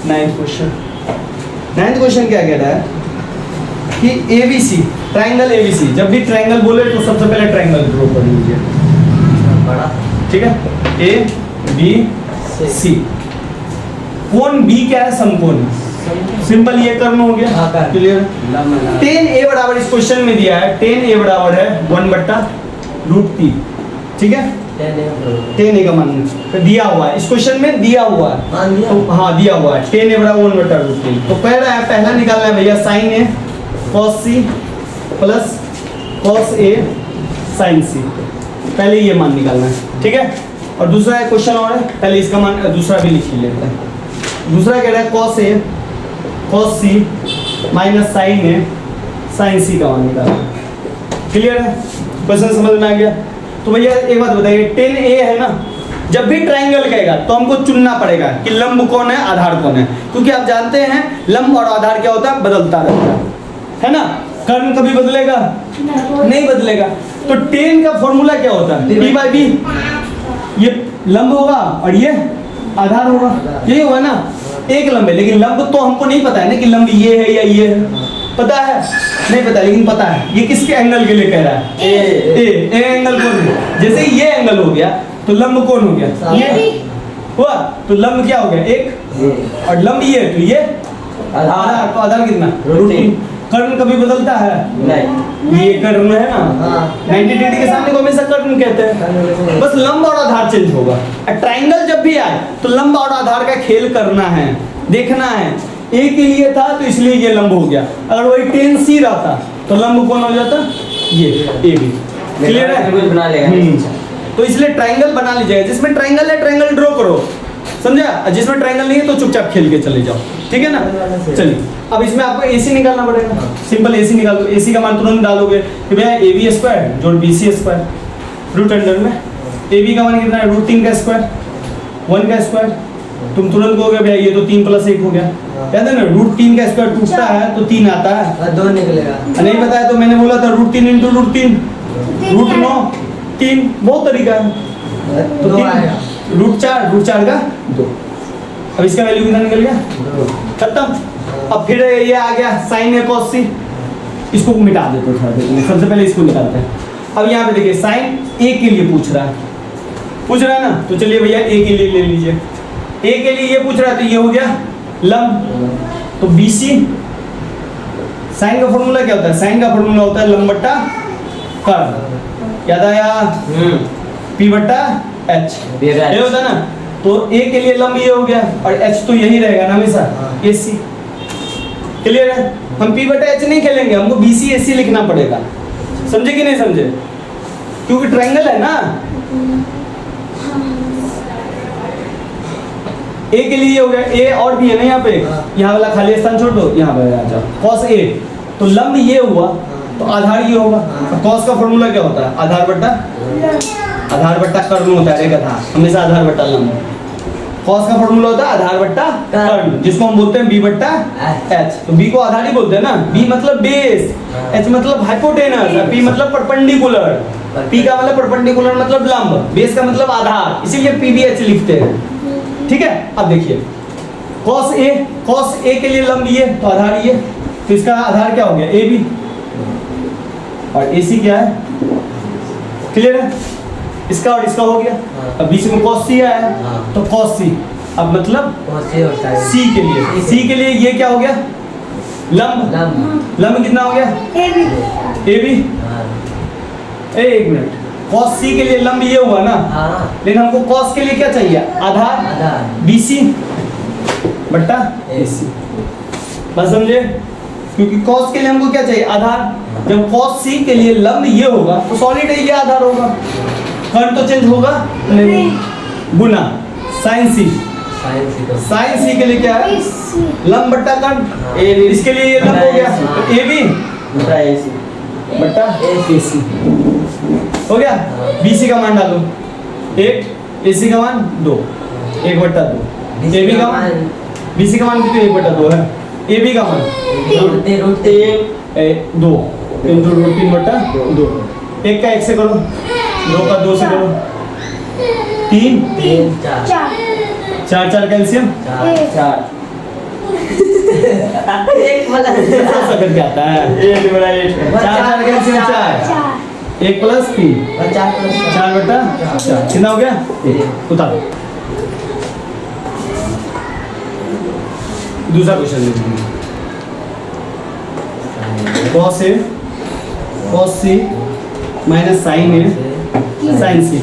Ninth question क्या कह रहा है कि ABC ट्रायंगल ABC, जब भी ट्रायंगल बोले तो सबसे पहले ट्रायंगल ड्रॉ कर लीजिए, ठीक है। ABC कोण B क्या है? समकोण। सिंपल ये करना हो गया, क्लियर। tan A बराबर इस क्वेश्चन में दिया है, tan A बराबर है 1/√3, ठीक है। tan A का मान दिया हुआ है इस क्वेश्चन में, दिया हुआ है तो हाँ दिया हुआ है tan A बराबर 1/√3। तो कह रहा है पहला निकालना है भैया sin A cos C plus cos A sin C, पहले ये मान निकालना है, ठीक है। और दूसरा क्वेश्चन और है, पहले इसका मान दूसरा भी लिख लेते हैं। दूसरा कह रहा है cos A cos C minus sin A sin C का मान निकालना, क्लियर है। क्वेश्चन समझ में आ गया। तो भैया एक बात बताइए, tan A है ना, जब भी ट्रायंगल कहेगा तो हमको चुनना पड़ेगा कि लंब कौन है, आधार कौन है, क्योंकि आप जानते हैं लंब और आधार क्या होता है, बदलता रहता है ना। कर्ण कभी बदलेगा नहीं बदलेगा। तो tan का फॉर्मूला क्या होता है, p/b, ये लंब होगा और ये आधार होगा, यही होगा ना। एक लंब है, लेकिन लंब तो हमको नहीं पता है ना कि लंब ये है या ये है, पता है नहीं पता, लेकिन पता है ये किसके एंगल के लिए कह रहा है, ए एंगल कौन है। जैसे ये एंगल हो गया तो लंब कौन हो गया, ये हुआ, तो लंब क्या हो गया, एक, और लंब ये तो ये आधार, तो आधार कितना, √3। कर्ण कभी बदलता है नहीं, ये कर्ण है ना, 90 डिग्री के सामने को हमेशा कर्ण कहते हैं। बस लंब और आधार चेंज होगा। ट्रायंगल जब भी आए तो लंब और आधार का खेल करना है, देखना है। ए के लिए था तो इसलिए ये लंब हो गया, अगर वही tan C रहता तो लंब कौन हो जाता, ये AB, क्लियर है। बना लेगा तो इसलिए ट्रायंगल बना लीजिएगा, जिसमें ट्रायंगल है ट्रायंगल ड्रॉ करो, समझा। जिसमें ट्रायंगल नहीं है तो चुपचाप खेल के चले जाओ, ठीक है ना। चलिए अब इसमें आपको AC निकालना पड़ेगा, सिंपल AC निकाल दो। AC का मान तुरंत डालोगे कि भैया AB² जोड़ BC², रूट अंडर में AB का मान कितना है, √3 का स्क्वायर 1 का स्क्वायर। तुम तुरंत कहोगे भैया ये तो 3 + 1 हो गया, याद है ना, √3 का स्क्वायर टूटता है तो 3 आता है, 2 निकलेगा। नहीं पता है तो मैंने बोला था √3 × √3 √9 3, बहुत तरीका है। तो 3 √4 का 2। अब इसका वैल्यू कितना निकल गया, खत्म। अब फिर ये आ गया sin A cos C, इसको मिटा देते हैं, सबसे पहले इसको निकालते हैं। अब यहाँ पे देखिए sin A के लिए पूछ रहा है ना, तो चलिए भैया A के लिए ले लीजिए। A के लिए ये पूछ रहा है तो ये हो गया लंब, तो BC, sin का फॉर्मूला क्या होता है, sin का फॉर्मूला होता है लंब बट्टा कर्ण, याद आया, P/H ये होता है ना। तो A के लिए लंब ये हो गया और H तो यही रहेगा ना हमेशा, AC, क्लियर है। हम P/H नहीं खेलेंगे, हमको BC AC लिखना पड़ेगा, समझे कि नहीं समझे, क्योंकि ट्रायंगल है ना। A के लिए हो गया, A और भी है ना यहाँ पे, यहाँ वाला खाली स्थान छोड़ दो, यहाँ पे आ जाओ, cos A, तो लंब ये हुआ तो आधार ये होगा। cos का फॉर्मूला क्या होता है, आधार बट्टा कर्ण होता है, एक आधार हमेशा आधार बट्टा लंब। cos का फॉर्मूला होता है आधार बट्टा कर्ण, जिसको हम बोलते हैं B/H। तो B को आधार ही बोलते हैं ना, B मतलब बेस, H मतलब हाइपोटेनस, P मतलब परपेंडिकुलर। P का मतलब परपेंडिकुलर मतलब लंब, बेस का मतलब आधार, इसीलिए PBH लिखते हैं, ठीक है। अब देखिए cos A के लिए लंब ये तो आधार ये, तो इसका आधार क्या हो गया AB, और AC क्या है, क्लियर है। इसका और इसका हो गया, अब बीच में cos C आया तो cos C, अब मतलब C के लिए ये क्या हो गया, लंब कितना हो गया, AB। एक मिनट, cos C के लिए लंब ये हुआ ना, लेकिन हमको cos के लिए क्या चाहिए, आधार BC बट्टा AC, बस समझे। क्योंकि cos के लिए हमको क्या चाहिए, आधार। जब cos C के लिए लंब ये होगा तो सॉलिड है, ये आधार होगा, कर्ण तो चेंज होगा नहीं, गुना sin C के लिए क्या है, लंब बट्टा कर्ण, इसके लिए ये लंब हो गया AB बट्टा AC हो गया। BC का मान डालो 1, AC का मान 2, 1/2, AB का मान, BC का मान कितने, 1/2 है, AB का मान √3 2 × √3/2, 1 का 1 से करो, 2 का 2 से करो, 3 4 कैल्शियम 4, एक वाला ऐसा करके आता है 8 बटा 8 4 के एलसीएम 4 1 प्लस 3 4 बटा 4 कितना हो गया उतारो दूसरा क्वेश्चन देखिए cos c minus sin a sin c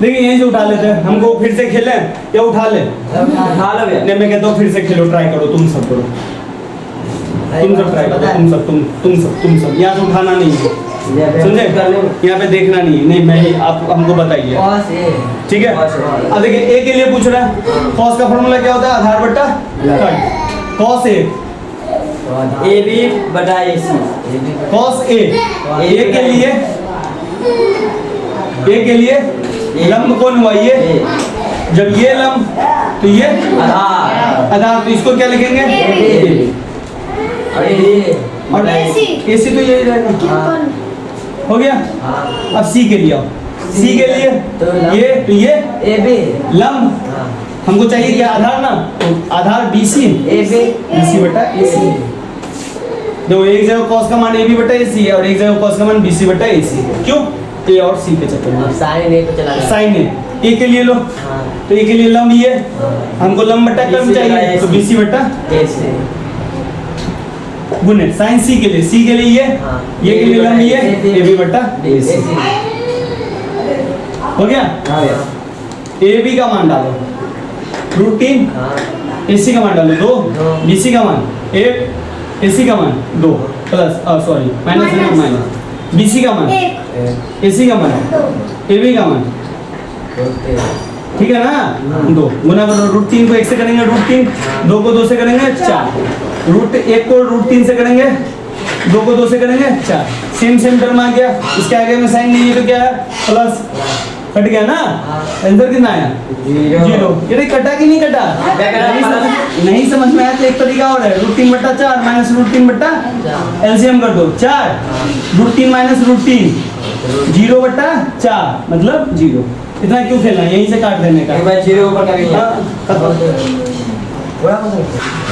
देखिए यहीं से उठा लेते हैं हमको फिर से खेलें या उठा ले नहीं मैं कहता हूँ फिर से खेलो ट्राई करो तुम सब करो तुम सब ट्राई करो तुम सब यहाँ से उठाना नहीं है समझे यहाँ पे देखना नहीं है नहीं मैं ही आप हमको बताइए ठीक है अब देखिए a के लिए पूछ रहा है cos का फॉर्मूला क्या होता है आधार बट्टा कट cos a AB बटा AC cos a के लिए लंब कौन हुआ ये जब ये लंब तो ये आधार तो इसको क्या लिखेंगे और AC तो यही रहेगा हो गया अब C के लिए C के लिए तो ये AB लंब हमको चाहिए क्या आधार ना तो आधार BC बटा AC देखो एक जगह cos का मान AB बटा AC है और एक जगह cos का मान BC बटा AC है क्यों A और C के चक्कर में sin A को चला sin A के लिए लो तो A के लिए लंब ये हमको लंब बटा कम चाहिए तो BC बटा AC गुने sin C के लिए ये के लिए लंब ये AB बटा AC हो गया AB का मान डालो √3 AC का मान डालो 2 BC का मान 1 AC का मान 2 प्लस सॉरी माइनस BC का मान AC का मान AB का मान ठीक है ना 2 गुना करो √3 को 1 से करेंगे √3 2 को 2 से करेंगे 4 √1 को √3 से करेंगे 2 को 2 से करेंगे 4 सेम टर्म आ गया इसके आगे में साइन नहीं है तो क्या है प्लस कट गया ना आंसर कितना आया 0 ये कटा कि नहीं कटा नहीं समझ में आया तो एक तरीका और है √3 बटा 4 माइनस √3 बटा एलसीएम कर दो 4 √3 माइनस √3 0 बटा 4 मतलब 0 इतना क्यों खेलना यहीं से काट देने का 0 ऊपर का भी